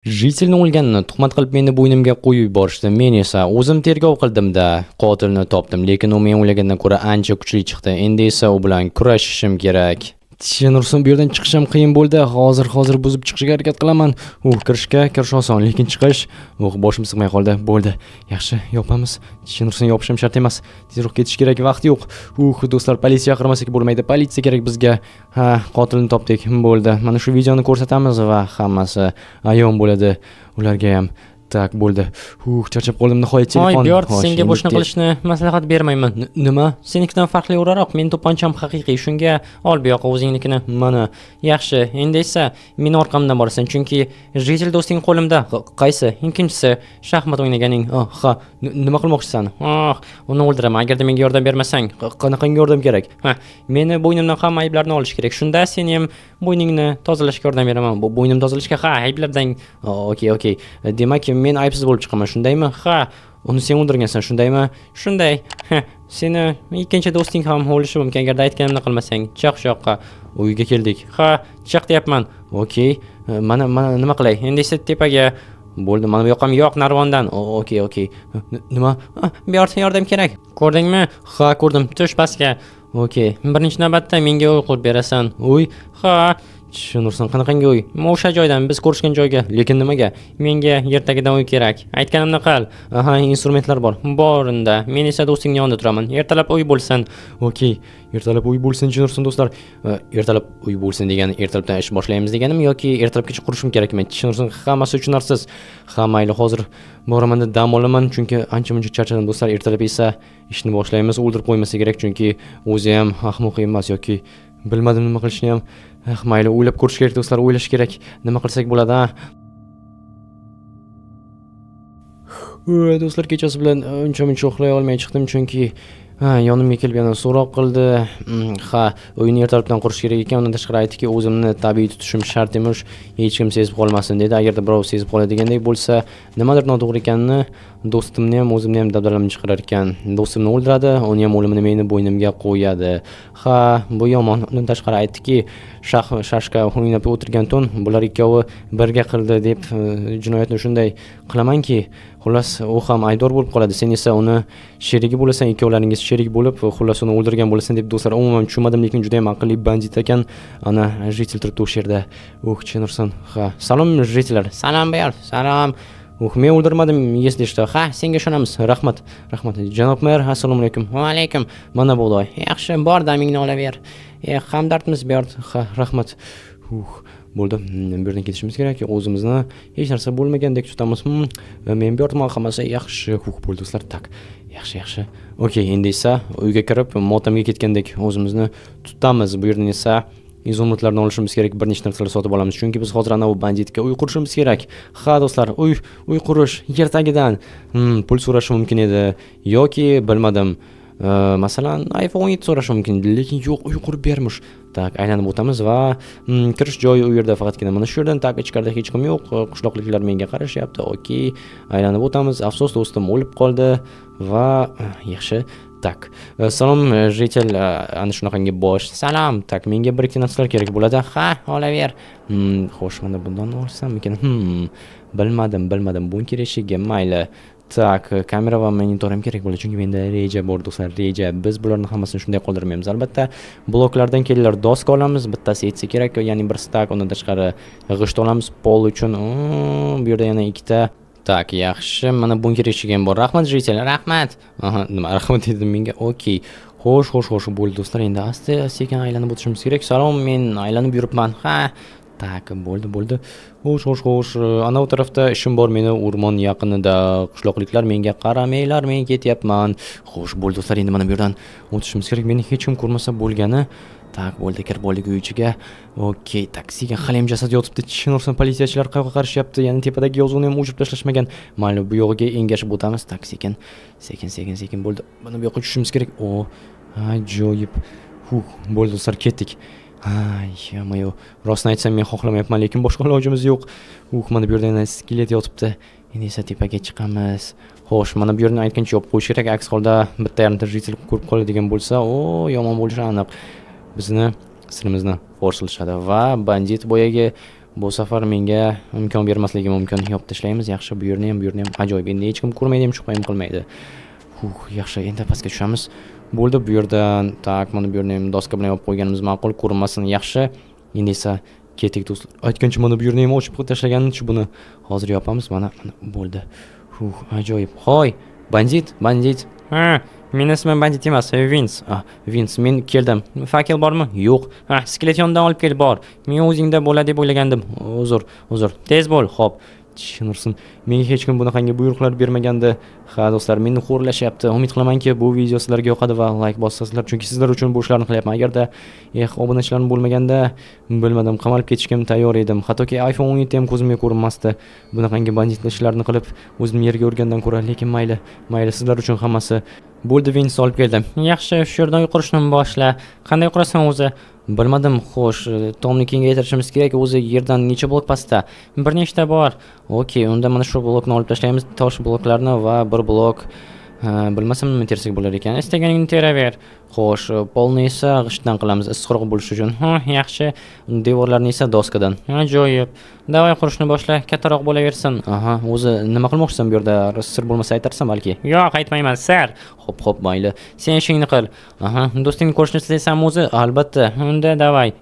Jitelni o'lganini tuhmat qilib meni bo'ynimga qo'yib yuborishdi. Men esa o'zim tergov qildim-da, qotilni topdim, lekin u men o'ylagandan ko'ra ancha kuchli chiqdi. Endi esa u bilan kurashishim kerak. Nursin, bu yerdan chiqishim qiyin bo'ldi. Hozir buzib chiqishga harakat qilaman. Kirish oson, lekin chiqish, boshim sig'may qoldi. Bo'ldi. Yaxshi, yopamiz. Nursin, yopishim shart emas. Tezroq ketish kerak, vaqt yo'q. Do'stlar, politsiya chaqirmasak bo'lmaydi. Politsiya kerak bizga. Ha, qotilni topdik. Bo'ldi. Mana shu videoni ko'rsatamiz va hammasi ayon bo'ladi ularga ham. Tak, bo'ldi. Charchab qoldim nihoyat telefon. Byor, senga boshqa qilishni maslahat bermayman. Nima? Senikidan farqli o'raroq, men to'pponcham haqiqiy. Shunga ol bu yoqqa o'zingnikini. Mana. Yaxshi, endi esa meni orqamdan borasan, chunki Jitel do'sting qo'limda. Qaysi? Ikkinchisi, shaxmat o'ynaganing. Ha, nima qilmoqchisan? Uni o'ldiraman agarda menga yordam bermasang. Qanaqangi yordam kerak? Meni bo'ynimdan hamma ayblarni olish kerak. Shunda sen ham bo'yningni tozalashga yordam beraman. Bu bo'ynim tozalashga ayblardan. Okey. Demak, men aybsiz bo'lib chiqaman, shundaymi? Ha, uni sen o'ldirgansan, shundaymi? Shunday. Seni ikkinchi do'sting ham o'lishi mumkin agarda aytganimni qilmasang. Chiq shu yoqqa. Uyga keldik. Ha, chiq deyapman. Okey. Mana nima qilay? Endi esa tepaga. Bo'ldi, mana bu yoqqa yoq narvondan. Okey. Nima? Bu yerda yordam kerak. Ko'rdingmi? Ha, ko'rdim. Tush pastga. Okey. Birinchi navbatda menga uy qurib berasan. Uy? Ha, Tushunursan, qanaqangi uy? O'sha joydan, biz ko'rishgan joyga. Lekin nimaga? Menga ertagidan uy kerak. Aytganimni qil. Instrumentlar bor. Borinda. Men esa do'stingning yonida turaman. Ertalab uy bo'lsin. Okey. Ertalab uy bo'lsin, tushunursan do'stlar. Ertalab uy bo'lsin degani ertalabdan ish boshlaymiz deganimi yoki ertalabgacha qurishim kerakmi? Tushunursan, hammasi tushunarsiz. Ha, mayli, hozir boraman, dam olaman, chunki ancha-muncha charchadim do'stlar. Ertalab esa ishni boshlaymiz. O'ldirib qo'ymasa kerak, chunki o'zi ham ahmoq emas yoki bilmadim nima qilishni ham. Mayli, o'ylab ko'rish kerak do'stlar, o'ylash kerak. Nima qilsak bo'ladi, do'stlar, kechasi bilan uncha-muncha uxlay olmay chiqdim, chunki yonimga kelib yana so'roq qildi. Uyni ertalabdan qurish kerak ekan. Undan tashqari aytdiki, o'zimni tabiiy tutishim shart emas, hech kim sezib qolmasin dedi. Agarda birov sezib qoladigandek bo'lsa, nimadir noto'g'ri ekanini do'stimni ham o'zimni ham dabdalamni chiqarar ekan. Do'stimni o'ldiradi, uni ham o'limini meni bo'ynimga qo'yadi. Bu yomon. Undan tashqari aytdiki, shashka o'ynab o'tirgan tun bular ikkovi birga qildi deb jinoyatni shunday qilamanki, xullas u ham aybdor bo'lib qoladi. Sen esa uni sherigi bo'lasan, ikkovlaringiz sherik bo'lib, xullas uni o'ldirgan bo'lasan deb do'stlar, umuman tushunmadim, lekin juda ham aqlli bandit ekan. Ana Jitel turibdi o'sha yerda. Tushunursan. Salom Jitellar. Salom ber. Salom. Men o'ldirmadim, eslashdi. Senga ishonamiz. Rahmat. Janob mer, assalomu alaykum. Va alaykum. Mana bug'doy. Yaxshi, bor damingni olaver. Hamdardmiz bu yerda. Rahmat. Bo'ldi. Bu yerdan ketishimiz kerak. O'zimizni hech narsa bo'lmagandek tutamiz. Men bu yerda hammasi yaxshi. Bo'ldi do'stlar. Tak. Yaxshi. Okey, endi esa uyga kirib motamga ketgandek o'zimizni tutamiz. Bu yerdan esa izolmatlarni olishimiz kerak, bir nechta narsalar sotib olamiz, chunki biz hozir ana bu banditga uy qurishimiz kerak. Do'stlar, uy qurish yer tagidan pul so'rashi mumkin edi yoki bilmadim, masalan iPhone 17 so'rashi mumkin edi, lekin yo'q, uy qurib bermish. Tak, aylanib o'tamiz va kirish joyi u yerda faqatgina mana shu yerdan. Tak, ichkarida hech kim yo'q. Qishloqliklar menga qarashyapti. Okey, aylanib o'tamiz. Afsus, do'stim o'lib qoldi va yaxshi. Tak, salom Jitel, ana shunaqangi bosh. Salom. Tak, menga bir ikki narsalar kerak bo'ladi. Olaver. Xo'sh, mana bundan olsammikin? Bilmadim. Bunker eshigi, mayli. Tak, kamera va monitor ham kerak bo'ladi, chunki menda reja bor do'stlar, reja. Biz bularni hammasini shunday qoldirmaymiz. Albatta, bloklardan kelinglar, doska olamiz, bittasi yetsa kerak, ya'ni bir stak. Undan tashqari g'isht olamiz pol uchun. Bu yerda yana ikkita. Tak, yaxshi. Mana bunker eshigi ham bor. Rahmat Jitel, rahmat. Nima rahmat dedim menga? Okey. Xo'sh, bo'ldi do'stlar. Endi asta-sekin aylanib o'tishimiz kerak. Salom, men aylanib yuribman. Tak, bo'ldi. Xo'sh. Ana u tarafda ishim bor meni, o'rmon yaqinida. Qishloqliklar menga qaramanglar, men ketyapman. Xo'sh, bo'ldi do'stlar, endi mana bu yerdan o'tishimiz kerak. Meni hech kim ko'rmasa bo'lgani. Tak, bo'ldi, kirib oldik uy ichiga. Okey, taksiga hali ham jasad yotibdi. Tushunursan, politsiyachilar qayoqqa qarishyapti? Ya'ni tepadagi yozuvni ham o'chirib tashlashmagan. Mayli, bu yog'iga engashib o'tamiz. Tak, sekin bo'ldi. Mana bu yoqqa tushishimiz kerak. Ajoyib. Bo'ldi do'stlar, ketdik. Yo'q, rostni aytsam men xohlamayapman, lekin boshqa ilojimiz yo'q. Mana bu yerda yana skelet yotibdi. Endi esa tepaga chiqamiz. Xo'sh, mana bu yerni aytgancha yopib qo'yish kerak. Aks holda bitta yarimta Jitel ko'rib qoladigan bo'lsa, yomon bo'lishi aniq. Bizni sirimizni fosh qilishadi va bandit boyagi bu safar menga imkon bermasligi mumkin. Yopib tashlaymiz. Yaxshi, bu yerni ham ajoyib. Endi hech kim ko'rmaydi ham, shubha ham qilmaydi. Yaxshi, endi pastga tushamiz. Bo'ldi, bu yerdan tak, mana bu yerni ham doska bilan yopib qo'yganimiz ma'qul, ko'rinmasin. Yaxshi. Endi esa ketik do'stlar. Aytgancha mana bu yerni ham ochib tashlagancha buni hozir yopamiz. Mana bo'ldi. Ajoyib. Hoy, bandit. Ha, meni ismim bandit emas, Vince. Vince, men keldim. Fakel bormi? Yo'q. Ha, skelet yonidan olib kel bor. Men o'zingda bo'ladi deb o'ylagandim. Uzr. Tez bo'l. Xo'p. Tushunursin. Menga hech kim bunaqangi buyruqlar bermaganda. Ha, do'stlar, meni xo'rlashyapti. Umid qilamanki, bu video sizlarga yoqadi va like bosasizlar, chunki sizlar uchun bu ishlarni qilyapman. Agarda obunachilarim bo'lmaganda, bilmadim, qamalib ketishga tayyor edim. Hattoki iPhone 17 ham ko'zimga ko'rinmasdi. Bunaqangi banditlik ishlarni qilib, o'zimni yerga urgandan ko'ra, lekin mayli, sizlar uchun hammasi. Bo'ldi, Vince olib keldim. Yaxshi, shu yerdan qurishni boshla. Qanday qurasan o'zi? Bilmadim, xo'sh, tomni kengaytirishimiz kerak. O'zi yerdan necha blok pastda? Bir nechta bor. Okey, unda mana shu blokni olib tashlaymiz, tosh bloklarni va bir blok bilmasam nima tersak bo'lar ekan. Istaganingni teraver. Xo'sh, polni esa g'ishtdan qilamiz, issiqroq bo'lishi uchun. Yaxshi. Devorlarni esa doskadan. Ajoyib. Davay qurishni boshla, kattaroq bo'laversin. O'zi nima qilmoqchisan bu yerda? Sir bo'lmasa aytarsan balki. Yo'q, aytmayman, sir. Xo'p, mayli. Sen ishingni qil. Do'stingni ko'rishni istaysanmi o'zi? Albatta. Unda davay.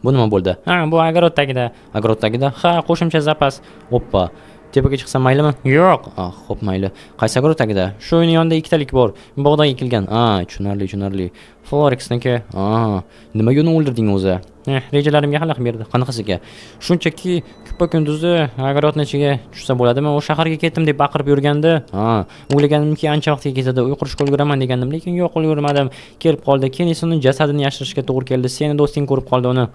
Bu nima bo'ldi? Bu огородtagida. Огородtagida? Ha, qo'shimcha zapas. Oppa. Tepaga chiqsam maylimi? Yo'q. Xo'p, mayli. Qaysi огородtagida? Shu uyning yonida ikkitalik bor. Bog'dan ekilgan. Tushunarli. Florexniki. Nimaga uni o'ldirding o'zi? Rejalarimga xalaqit berdi. Qanaqasiga? Shunchaki kupa kunduzi огородning ichiga tushsa bo'ladimi? U shaharga ketdim deb baqirib yurgandi. O'ylaganimki, ancha vaqtga ketadi, uy qurishga ulguraman degandim, lekin yo'q, ulgurmadim. Kelib qoldi. Keyin esa uni jasadini yashirishga to'g'ri keldi. Seni do'sting ko'rib qoldi uni.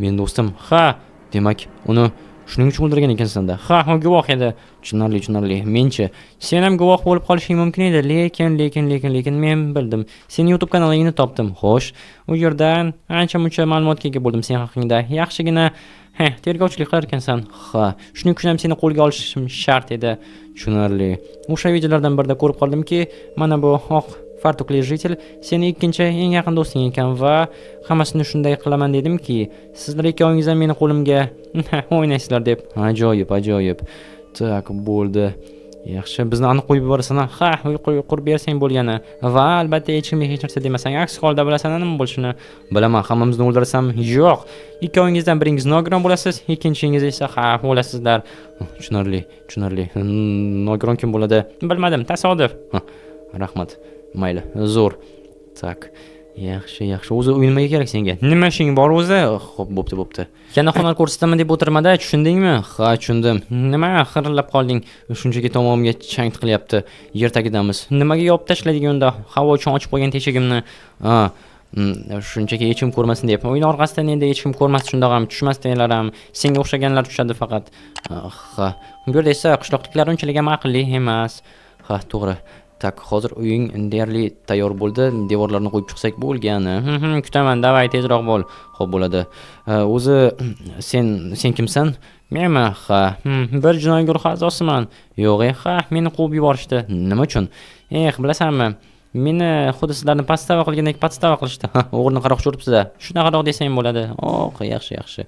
Men do'stim. Ha, demak, uni shuning uchun o'ldirgan ekansan-da. Ha, u guvoh edi. Tushunarli. Menchi? Sen ham guvoh bo'lib qolishing mumkin edi, lekin men bildim. Seni YouTube kanalingni topdim. Xo'sh, u yerdan ancha-muncha ma'lumotga ega bo'ldim sen haqingda. Yaxshigina tergovchilik qilar ekansan. Shuning uchun ham seni qo'lga olishim shart edi. Tushunarli. O'sha videolardan birida ko'rib qoldimki, mana bu oq fartukli jitel seni ikkinchi eng yaqin do'sting ekan va hammasini shunday qilaman dedimki, sizlar ikkovingiz ham meni qo'limga o'ynaysizlar deb. Ajoyib. Tak, bo'ldi. Yaxshi, bizni aniq qo'yib yuborasan. Qurib bersang bo'lgani. Va albatta hech kimga hech narsa demasang, aks holda bilasan nima bo'lishini. Bilaman, hammamizni o'ldirsam, yo'q. Ikkovingizdan biringiz nogiron bo'lasiz, ikkinchingiz esa bo'lasizlar. Tushunarli. Nogiron kim bo'ladi? Bilmadim, tasodif. Rahmat. Mayli, zo'r. Tak. Yaxshi. O'zi uy nimaga kerak senga? Nima ishing bor o'zi? Xo'p, bo'pti. Yana xonani ko'rsataman deb o'tirmada, tushundingmi? Ha, tushundim. Nima xirillab qolding? Shunchaki tomog'imga chang tiqilyapti. Yer tagidamiz. Nimaga yopib tashladik unda? Havo uchun ochib qo'ygan teshigimni. Shunchaki hech kim ko'rmasin deb. Uyni orqasidan endi hech kim ko'rmas, shundoq ham tushmasdinglar ham. Senga o'xshaganlar tushadi faqat. Bu yerda esa qishloqliklar unchalik ham aqlli emas. To'g'ri. Tak, hozir uying deyarli tayyor bo'ldi. Devorlarni qo'yib chiqsak bo'lgani. Kutaman, davay tezroq bo'l. Xo'p, bo'ladi. O'zi sen kimsan? Menmi? Bir jinoiy guruh a'zosiman. Yo'q, meni quvib yuborishdi. Nima uchun? Bilasanmi? Meni xuddi sizlarni pastava qilgandek pastava qilishdi. O'g'irni qaroqchi uribsiz-da. Shunaqaroq desang bo'ladi. Yaxshi.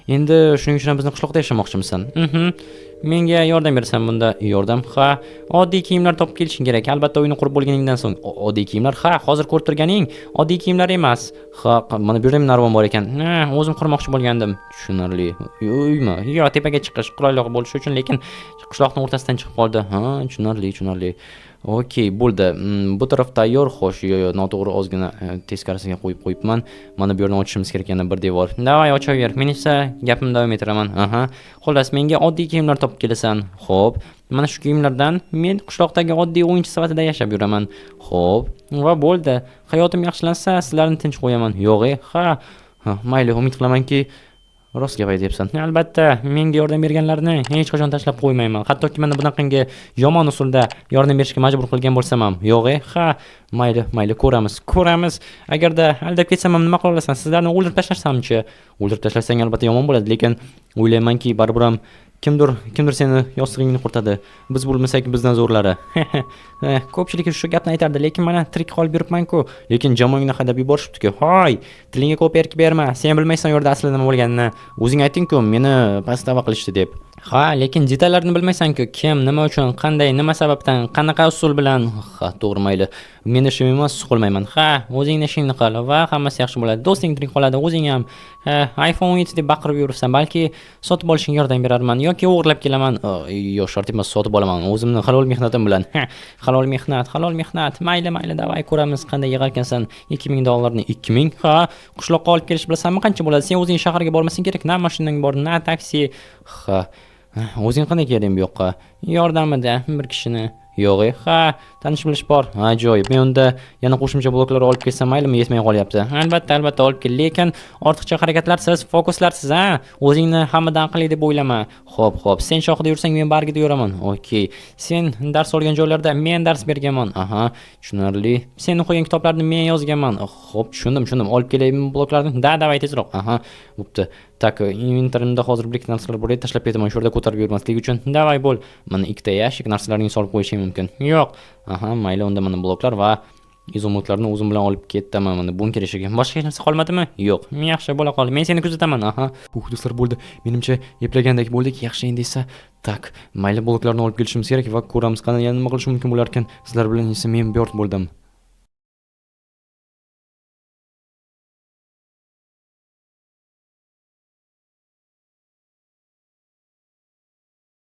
Endi shuning uchun bizni qishloqda yashamoqchimisan? Menga yordam bersan bunda. Yordam? Oddiy kiyimlar topib kelishing kerak. Albatta uyni qurib bo'lganingdan so'ng. Oddiy kiyimlar? Hozir ko'rib turganing oddiy kiyimlar emas. Mana bu yerda ham narvon bor ekan. O'zim qurmoqchi bo'lgandim. Tushunarli. Uymi? Yo'q, tepaga chiqish qulayroq bo'lishi uchun, lekin qishloqning o'rtasidan chiqib qoldi. Tushunarli. Okey, bo'ldi. Bu taraf tayyor. Xo'sh, noto'g'ri ozgina teskarisiga qo'yibman. Mana bu yerdan ochishimiz kerak yana bir devor. Davay, ochaver. Men esa gapimni davom etiraman. Xullas, menga oddiy kiyimlar topib kelasan. Xo'p, mana shu kiyimlardan men qishloqdagi oddiy o'yinchi sifatida yashab yuraman. Xo'p, va bo'ldi. Hayotim yaxshilansa, sizlarni tinch qo'yaman. Yo'q, mayli, umid qilamanki rost gap aytyapsan. Albatta, menga yordam berganlarni hech qachon tashlab qo'ymayman. Hattoki mana bunaqangi yomon usulda yordam berishga majbur qilgan bo'lsam ham. Yo'q, mayli, ko'ramiz. Agarda aldab ketsam ham nima qila olasan? Sizlarni o'ldirib tashlasamchi? O'ldirib tashlasang albatta yomon bo'ladi, lekin o'ylaymanki baribir ham kimdir seni yostig'ingni qurtadi. Biz bo'lmasak bizdan zo'rlari. Ko'pchilik shu gapni aytardi, lekin mana tirik qolib yuribman-ku. Lekin jamoangni haydab yuborishibdi-ku. Hoy, tilingga ko'p erk berma. Sen bilmaysan u yerda aslida nima bo'lganini. O'zing ayting-ku, meni pastava qilishdi deb. Ha, lekin detallarni bilmaysan-ku. Kim, nima uchun, qanday, nima sababdan, qanaqa usul bilan. Ha, to'g'ri mayli. Men ishim emas, qilmayman. Ha, o'zingni ishingni qil va hammasi yaxshi bo'ladi. Do'sting tirik qoladi, o'zing ham. iPhone 17 deb baqirib yuribsan, balki sotib olishingga yordam berarman yoki o'g'irlab kelaman. Yo'q, shart emas, sotib olaman. O'zimni halol mehnatim bilan. Halol mehnat. Mayli, davay ko'ramiz qanday yig'arkansan. $2000. 2000? Ha, qishloqqa olib kelish bilasanmi qancha bo'ladi? Sen o'zing shaharga bormasang kerak, na mashinang bor, na taksi. Ha, o'zing qanday kelding bu yoqqa? Yordamida bir kishini. Yo'q, ha, tanish bilish bor. Ajoyib. Men unda yana qo'shimcha bloklar olib kelsam maylimi, yetmay qolyapti. Albatta olib kel, lekin ortiqcha harakatlarsiz, fokuslarsiz, ha. O'zingni hammadan aqlli deb o'ylama. Xo'p, sen shoxida yursang, men bargida yuraman. Okey. Sen dars olgan joylarda men dars berganman. Aha, tushunarli. Sen o'qigan kitoblarni men yozganman. Xo'p, tushundim. Olib kelaymi bloklarni? Davay tezroq. Aha, bo'pti. Tak, inventarimda hozir bir ikki narsalar bor edi, tashlab ketaman. Shu yerda ko'tarib yurmaslik uchun. Davay bo'l. Mana ikkita yashik narsalaringni solib qo'yishim mumkin. Yo'q. Aha, mayli, unda mana bloklar va izomotlarni o'zim bilan olib ketaman. Mana bunker eshigiga. Boshqa hech narsa qolmadimi? Yo'q. Yaxshi, bo'la qol. Men seni kuzataman. Aha. Do'stlar bo'ldi. Menimcha eplagandek bo'ldik. Yaxshi endi esa tak, mayli bloklarni olib kelishimiz kerak va ko'ramiz qanday nima qilish mumkin bo'lar ekan. Sizlar bilan esa men Bert bo'ldim.